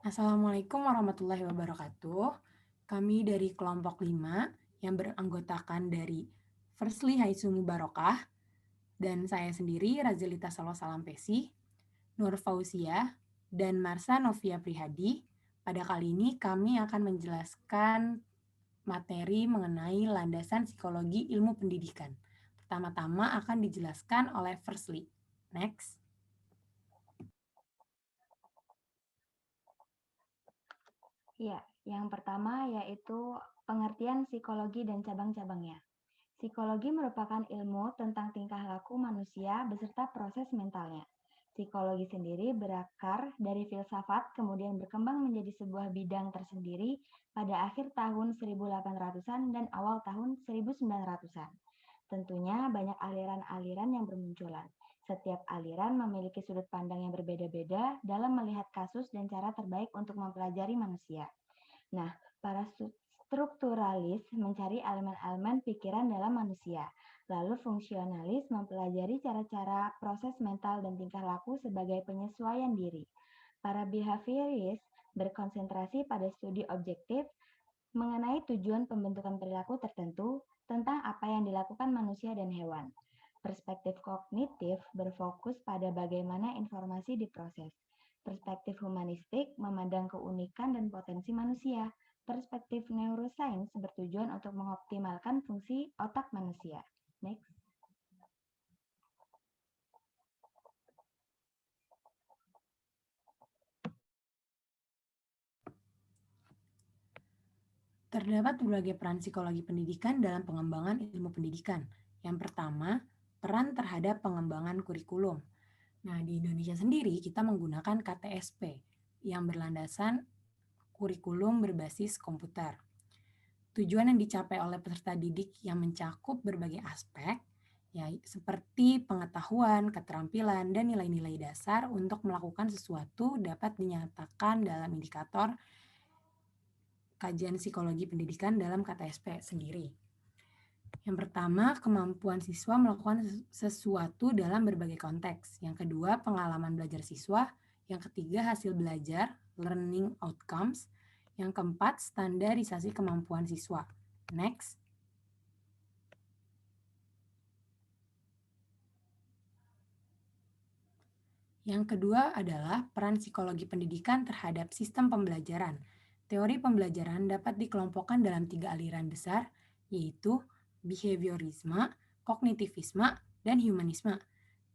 Assalamualaikum warahmatullahi wabarakatuh. Kami dari kelompok 5 yang beranggotakan dari Firstly Haitsumi Barokah dan saya sendiri Razilita Salosalampesi, Nur Fauzia, dan Marsa Novia Prihadi. Pada kali ini kami akan menjelaskan materi mengenai landasan psikologi ilmu pendidikan. Pertama-tama akan dijelaskan oleh Firstly. Next. Ya, yang pertama yaitu pengertian psikologi dan cabang-cabangnya. Psikologi merupakan ilmu tentang tingkah laku manusia beserta proses mentalnya. Psikologi sendiri berakar dari filsafat kemudian berkembang menjadi sebuah bidang tersendiri pada akhir tahun 1800-an dan awal tahun 1900-an. Tentunya banyak aliran-aliran yang bermunculan. Setiap aliran memiliki sudut pandang yang berbeda-beda dalam melihat kasus dan cara terbaik untuk mempelajari manusia. Nah, para strukturalis mencari elemen-elemen pikiran dalam manusia. Lalu fungsionalis mempelajari cara-cara proses mental dan tingkah laku sebagai penyesuaian diri. Para behavioris berkonsentrasi pada studi objektif mengenai tujuan pembentukan perilaku tertentu tentang apa yang dilakukan manusia dan hewan. Perspektif kognitif berfokus pada bagaimana informasi diproses. Perspektif humanistik memandang keunikan dan potensi manusia. Perspektif neuroscience bertujuan untuk mengoptimalkan fungsi otak manusia. Next. Terdapat berbagai peran psikologi pendidikan dalam pengembangan ilmu pendidikan. Yang pertama, peran terhadap pengembangan kurikulum. Nah, di Indonesia sendiri kita menggunakan KTSP yang berlandasan kurikulum berbasis komputer. Tujuan yang dicapai oleh peserta didik yang mencakup berbagai aspek, ya, seperti pengetahuan, keterampilan, dan nilai-nilai dasar untuk melakukan sesuatu dapat dinyatakan dalam indikator kajian psikologi pendidikan dalam KTSP sendiri. Yang pertama, kemampuan siswa melakukan sesuatu dalam berbagai konteks. Yang kedua, pengalaman belajar siswa. Yang ketiga, hasil belajar, learning outcomes. Yang keempat, standarisasi kemampuan siswa. Next. Yang kedua adalah peran psikologi pendidikan terhadap sistem pembelajaran. Teori pembelajaran dapat dikelompokkan dalam 3 aliran besar, yaitu behaviorisme, kognitivisme, dan humanisme.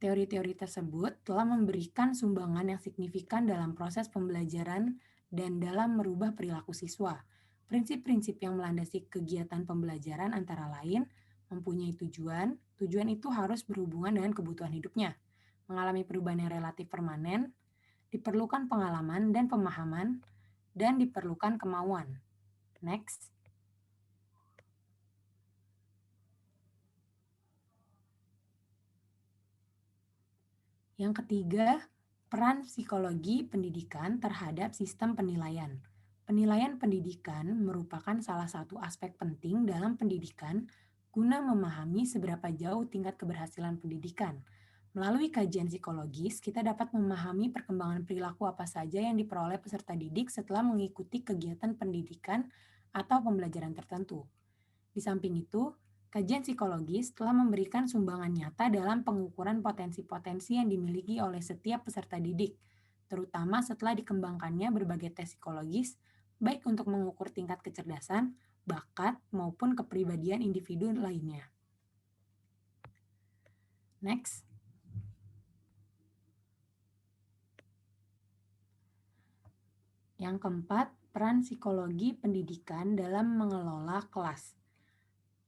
Teori-teori tersebut telah memberikan sumbangan yang signifikan dalam proses pembelajaran dan dalam merubah perilaku siswa. Prinsip-prinsip yang melandasi kegiatan pembelajaran antara lain mempunyai tujuan. Tujuan itu harus berhubungan dengan kebutuhan hidupnya. Mengalami perubahan yang relatif permanen, diperlukan pengalaman dan pemahaman, dan diperlukan kemauan. Next. Yang ketiga, peran psikologi pendidikan terhadap sistem penilaian. Penilaian pendidikan merupakan salah satu aspek penting dalam pendidikan guna memahami seberapa jauh tingkat keberhasilan pendidikan. Melalui kajian psikologis, kita dapat memahami perkembangan perilaku apa saja yang diperoleh peserta didik setelah mengikuti kegiatan pendidikan atau pembelajaran tertentu. Di samping itu, kajian psikologis telah memberikan sumbangan nyata dalam pengukuran potensi-potensi yang dimiliki oleh setiap peserta didik, terutama setelah dikembangkannya berbagai tes psikologis, baik untuk mengukur tingkat kecerdasan, bakat, maupun kepribadian individu lainnya. Next. Yang keempat, peran psikologi pendidikan dalam mengelola kelas.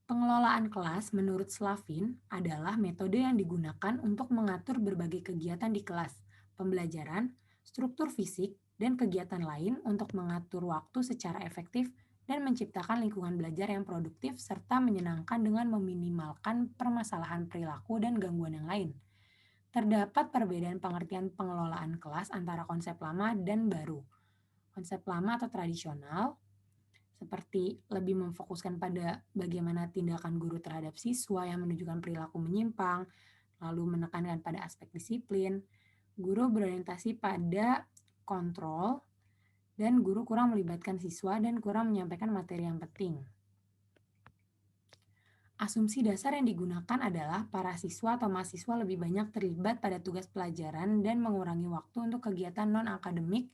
Pengelolaan kelas menurut Slavin adalah metode yang digunakan untuk mengatur berbagai kegiatan di kelas, pembelajaran, struktur fisik, dan kegiatan lain untuk mengatur waktu secara efektif dan menciptakan lingkungan belajar yang produktif serta menyenangkan dengan meminimalkan permasalahan perilaku dan gangguan yang lain. Terdapat perbedaan pengertian pengelolaan kelas antara konsep lama dan baru. Konsep lama atau tradisional seperti lebih memfokuskan pada bagaimana tindakan guru terhadap siswa yang menunjukkan perilaku menyimpang, lalu menekankan pada aspek disiplin. Guru berorientasi pada kontrol dan guru kurang melibatkan siswa dan kurang menyampaikan materi yang penting. Asumsi dasar yang digunakan adalah para siswa atau mahasiswa lebih banyak terlibat pada tugas pelajaran dan mengurangi waktu untuk kegiatan non-akademik.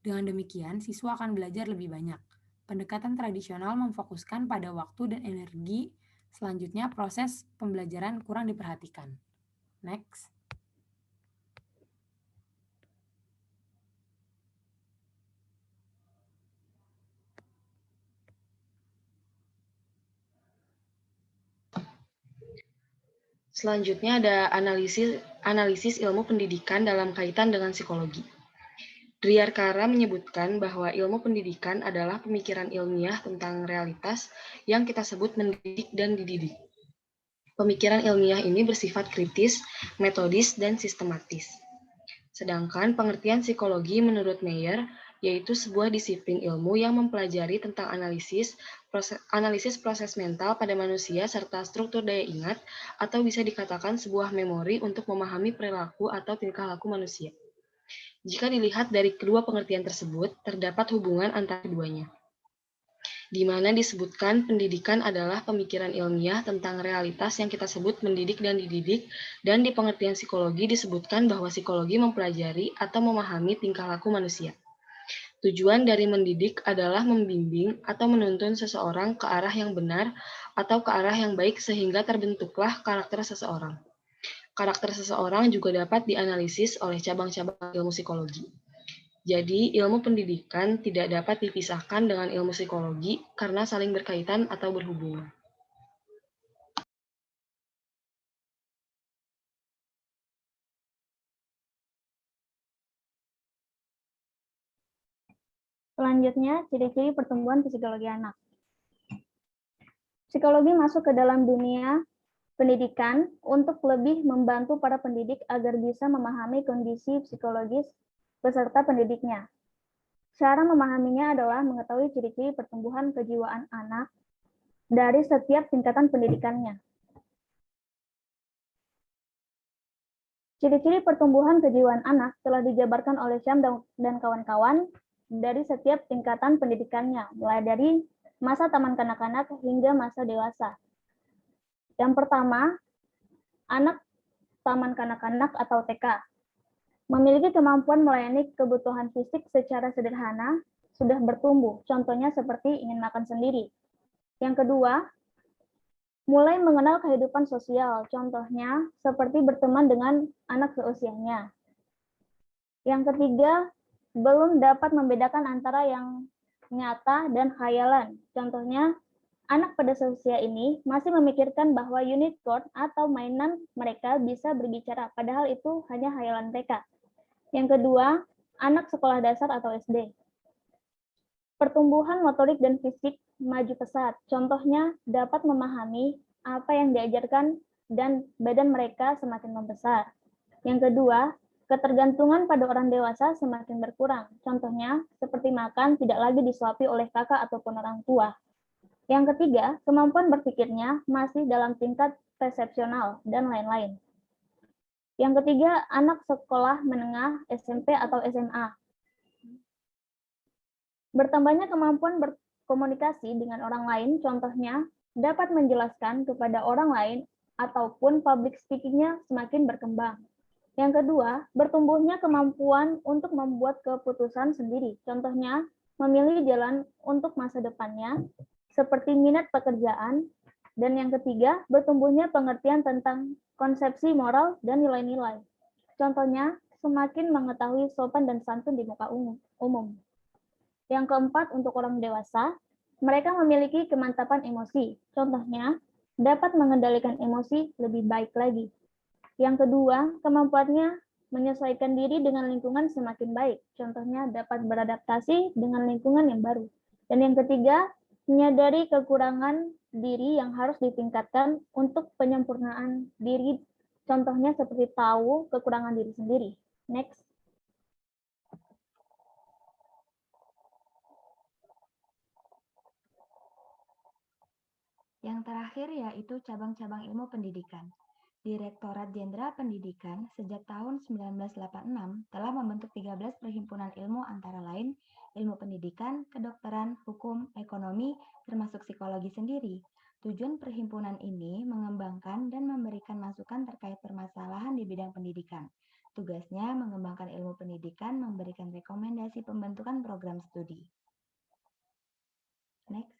Dengan demikian, siswa akan belajar lebih banyak. Pendekatan tradisional memfokuskan pada waktu dan energi, selanjutnya proses pembelajaran kurang diperhatikan. Next. Selanjutnya ada analisis ilmu pendidikan dalam kaitan dengan psikologi. Driyarkara menyebutkan bahwa ilmu pendidikan adalah pemikiran ilmiah tentang realitas yang kita sebut mendidik dan dididik. Pemikiran ilmiah ini bersifat kritis, metodis, dan sistematis. Sedangkan pengertian psikologi menurut Meyer yaitu sebuah disiplin ilmu yang mempelajari tentang analisis proses mental pada manusia serta struktur daya ingat, atau bisa dikatakan sebuah memori untuk memahami perilaku atau tingkah laku manusia. Jika dilihat dari kedua pengertian tersebut, terdapat hubungan antara keduanya, di mana disebutkan pendidikan adalah pemikiran ilmiah tentang realitas yang kita sebut mendidik dan dididik, dan di pengertian psikologi disebutkan bahwa psikologi mempelajari atau memahami tingkah laku manusia. Tujuan dari mendidik adalah membimbing atau menuntun seseorang ke arah yang benar atau ke arah yang baik sehingga terbentuklah karakter seseorang. Karakter seseorang juga dapat dianalisis oleh cabang-cabang ilmu psikologi. Jadi, ilmu pendidikan tidak dapat dipisahkan dengan ilmu psikologi karena saling berkaitan atau berhubungan. Selanjutnya, ciri-ciri pertumbuhan psikologi anak. Psikologi masuk ke dalam dunia pendidikan untuk lebih membantu para pendidik agar bisa memahami kondisi psikologis peserta pendidiknya. Cara memahaminya adalah mengetahui ciri-ciri pertumbuhan kejiwaan anak dari setiap tingkatan pendidikannya. Ciri-ciri pertumbuhan kejiwaan anak telah dijabarkan oleh Syam dan kawan-kawan dari setiap tingkatan pendidikannya, mulai dari masa taman kanak-kanak hingga masa dewasa. Yang pertama, anak taman kanak-kanak atau TK. Memiliki kemampuan melayani kebutuhan fisik secara sederhana, sudah bertumbuh, contohnya seperti ingin makan sendiri. Yang kedua, mulai mengenal kehidupan sosial, contohnya seperti berteman dengan anak seusianya. Yang ketiga, belum dapat membedakan antara yang nyata dan khayalan. Contohnya, anak pada seusia ini masih memikirkan bahwa unicorn atau mainan mereka bisa berbicara, padahal itu hanya khayalan mereka. Yang kedua, anak sekolah dasar atau SD. Pertumbuhan motorik dan fisik maju pesat. Contohnya dapat memahami apa yang diajarkan dan badan mereka semakin membesar. Yang kedua, ketergantungan pada orang dewasa semakin berkurang. Contohnya seperti makan tidak lagi disuapi oleh kakak ataupun orang tua. Yang ketiga, kemampuan berpikirnya masih dalam tingkat persepsional dan lain-lain. Yang ketiga, anak sekolah menengah, SMP atau SMA. Bertambahnya kemampuan berkomunikasi dengan orang lain, contohnya dapat menjelaskan kepada orang lain ataupun public speaking-nya semakin berkembang. Yang kedua, bertumbuhnya kemampuan untuk membuat keputusan sendiri, contohnya memilih jalan untuk masa depannya, seperti minat pekerjaan. Dan yang ketiga, bertumbuhnya pengertian tentang konsepsi moral dan nilai-nilai. Contohnya, semakin mengetahui sopan dan santun di muka umum. Yang keempat, untuk orang dewasa, mereka memiliki kemantapan emosi. Contohnya, dapat mengendalikan emosi lebih baik lagi. Yang kedua, kemampuannya menyesuaikan diri dengan lingkungan semakin baik. Contohnya, dapat beradaptasi dengan lingkungan yang baru. Dan yang ketiga, menyadari kekurangan diri yang harus ditingkatkan untuk penyempurnaan diri. Contohnya seperti tahu kekurangan diri sendiri. Next. Yang terakhir yaitu cabang-cabang ilmu pendidikan. Direktorat Jenderal Pendidikan sejak tahun 1986 telah membentuk 13 perhimpunan ilmu antara lain ilmu pendidikan, kedokteran, hukum, ekonomi, termasuk psikologi sendiri. Tujuan perhimpunan ini mengembangkan dan memberikan masukan terkait permasalahan di bidang pendidikan. Tugasnya mengembangkan ilmu pendidikan, memberikan rekomendasi pembentukan program studi. Next.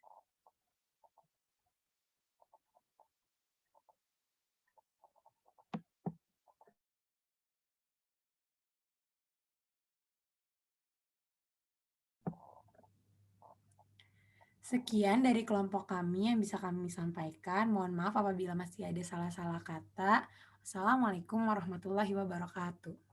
Sekian dari kelompok kami yang bisa kami sampaikan. Mohon maaf apabila masih ada salah-salah kata. Wassalamualaikum warahmatullahi wabarakatuh.